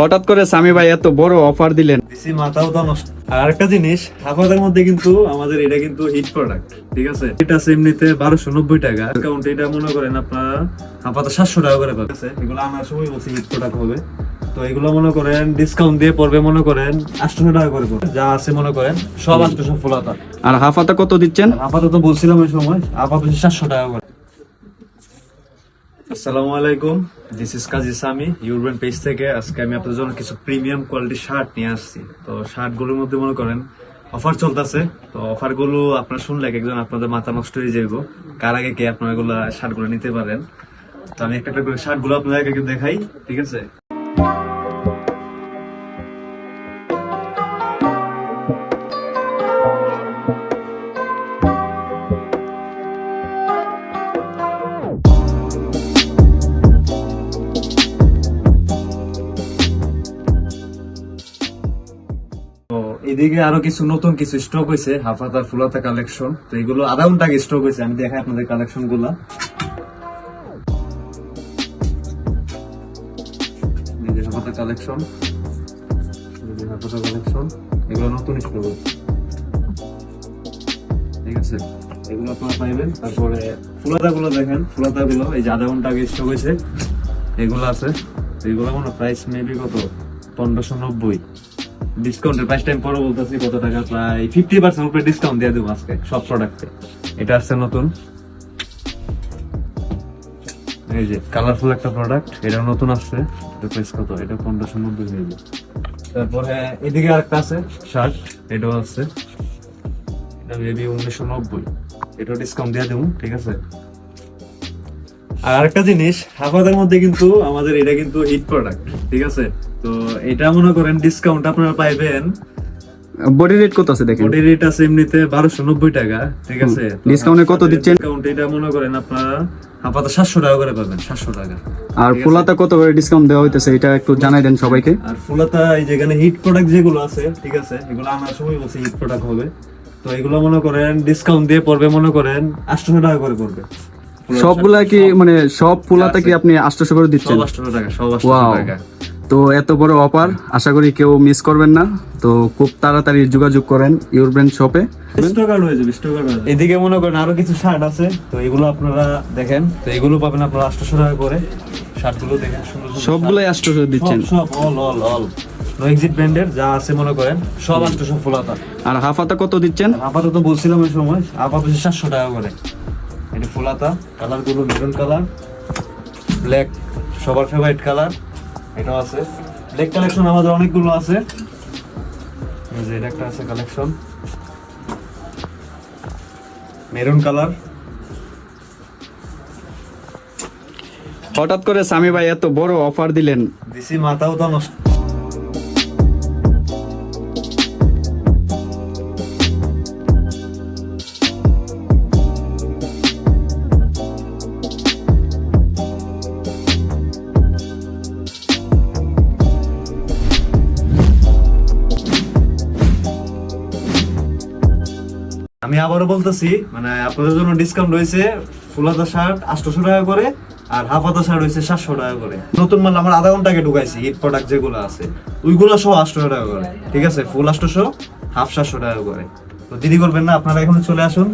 হঠাৎ করে সামি ভাই এত বড় অফার দিলেন? দিছি মাথাও তো নষ্ট। আর আরেকটা জিনিস, হাফাতের মধ্যে কিন্তু আমাদের এটা কিন্তু হিট প্রোডাক্ট, ঠিক আছে? এটা আছে এমনিতে 1290 টাকা, কারণ এটা মনে করেন আপনারা হাফাতে 700 টাকা করে পাবেন। এগুলো আমার সময় বলছি হিট প্রোডাক্ট হবে, তো এগুলো মনে করেন ডিসকাউন্ট দিয়ে পড়বে মনে করেন 800 টাকা করে পড়বে। যা আছে মনে করেন সব 800 ফুলাতা। আর হাফাতা কত দিচ্ছেন? আপাতত বলছিলাম ওই সময় আপাতত 700 টাকা করে। আসসালামু আলাইকুম, দিস ইজ কাজী সামি ইউরবেন পেজ থেকে। আজকে আমি আপনাদের জন্য কিছু প্রিমিয়াম কোয়ালিটির শার্ট নিয়ে আসছি। তো শার্ট গুলোর মধ্যে মনে করেন অফার চলতেছে। তো অফার গুলো আপনারা শুনলে একজন আপনাদের মাথা নষ্ট হয়ে যাবে, কার আগে কে আপনারা এগুলো শার্ট গুলো নিতে পারেন। তো আমি একটা একটা করে শার্ট গুলো আপনাদেরকে দেখাই, ঠিক আছে? এদিকে আরো কিছু নতুন কিছু স্টক হয়েছে, হাফাতা ফুলাতা কালেকশন। তো এগুলো আধা ঘন্টা আগে স্টক হয়েছে, আমি দেখাই আপনাদের কালেকশন গুলা। হাফাতা কালেকশন, হাফাতা কালেকশন, এগুলো নতুন স্টক হয়েছে, ঠিক আছে? এগুলো আপনারা পাইবেন। তারপরে ফুলাতা গুলো দেখেন, ফুলাতা গুলো এই যে আধা ঘন্টা আগে স্টক হয়েছে, এগুলো আছে। এগুলো মনে প্রাইস মেবি কত 1590। ডিসকাউন্টের প্রাইস টাইম পরে বলতেছি কত টাকা, প্রায় 50% উপরে ডিসকাউন্ট দিয়ে দেবো আজকে সব প্রোডাক্টে। এটা আসছে নতুন, এই যে কালারফুল একটা প্রোডাক্ট, এটা নতুন আসছে। এটা প্রাইস কত? এটা 1590 হয়ে যাবে। তারপরে এদিকে আরেকটা আছে শার্ট, এটাও আছে, এটা মেবি 1990, এটাও ডিসকাউন্ট দিয়ে দেবো, ঠিক আছে? আর আরেকটা জিনিস, হাফাতের মধ্যে কিন্তু আমাদের এটা কিন্তু হিট প্রোডাক্ট, ঠিক আছে? তো এটা মনে করেন ডিসকাউন্ট আপনারা পাইবেন। বডি রেট কত আছে দেখেন? বডি রেট আছে এমনিতে 1290 টাকা, ঠিক আছে? ডিসকাউন্টে কত দিচ্ছেন? ডিসকাউন্ট এটা মনে করেন আপনারা আপাতত 700 টাকা করে পাবেন, 700 টাকা। আর ফুলাতা কত করে ডিসকাউন্ট দেওয়া হইতেছে এটা একটু জানাই দেন সবাইকে। আর ফুলাতা এই যেখানে হিট প্রোডাক্ট যেগুলো আছে, ঠিক আছে? এগুলো আমার সময় বলছি হিট প্রোডাক্ট হবে, তো এগুলো মনে করেন ডিসকাউন্ট দিয়ে পড়বে মনে করেন 800 টাকা করে পড়বে। সবগুলা কি মানে সব ফুলাতা কি আপনি 800 করে দিচ্ছেন? সব 800 টাকা, সব 800 ওয়াও, টাকা। তো এত বড় অফার আশা করি কেউ মিস করবেন না। তো খুব তাড়াতাড়ি যোগাযোগ করেন ইউরবেন শপে। এদিকে মনে করেন আরো কিছু শার্ট আছে, তো এগুলো আপনারা দেখেন। তো এগুলো পাবেন আপনারা 800 টাকা করে। শার্ট গুলো দেখেন সুন্দর সুন্দর, সবগুলাই 800 দিচ্ছেন? সব অল নো এক্সিট ব্র্যান্ডের যা আছে মনে করেন সব 800 ফুলাতা। আর হাফাতা কত দিচ্ছেন? আপাতত বলছিলাম ওই সময় আপাতত 700 টাকা করে। এটা ফুলাতা, কালার গুলো মেরুন কালার, ব্ল্যাক, সবার ফেভারিট কালার। এটাও আছে ব্ল্যাক কালেকশন, আমাদের অনেকগুলো আছে। এই যে এটা একটা আছে কালেকশন, মেরুন কালার। হঠাৎ করে সামি ভাই এত বড় অফার দিলেন? দিছি মাথাও তো নষ্ট। আমি আবারও বলতেছি, মানে আপনাদের জন্য ডিসকাউন্ট রয়েছে। ফুলাতা শার্ট 800 টাকা করে, আর হাফাতা শার্ট হয়েছে 700 টাকা করে। নতুন মাল আমার আধা ঘন্টা আগে ঢুকাইছি, হিট প্রোডাক্ট যেগুলো আছে ওইগুলো সহ 800 টাকা করে, ঠিক আছে? ফুল 800, হাফ 700 টাকা করে। তো দেরি করবেন না, আপনারা এখন চলে আসুন।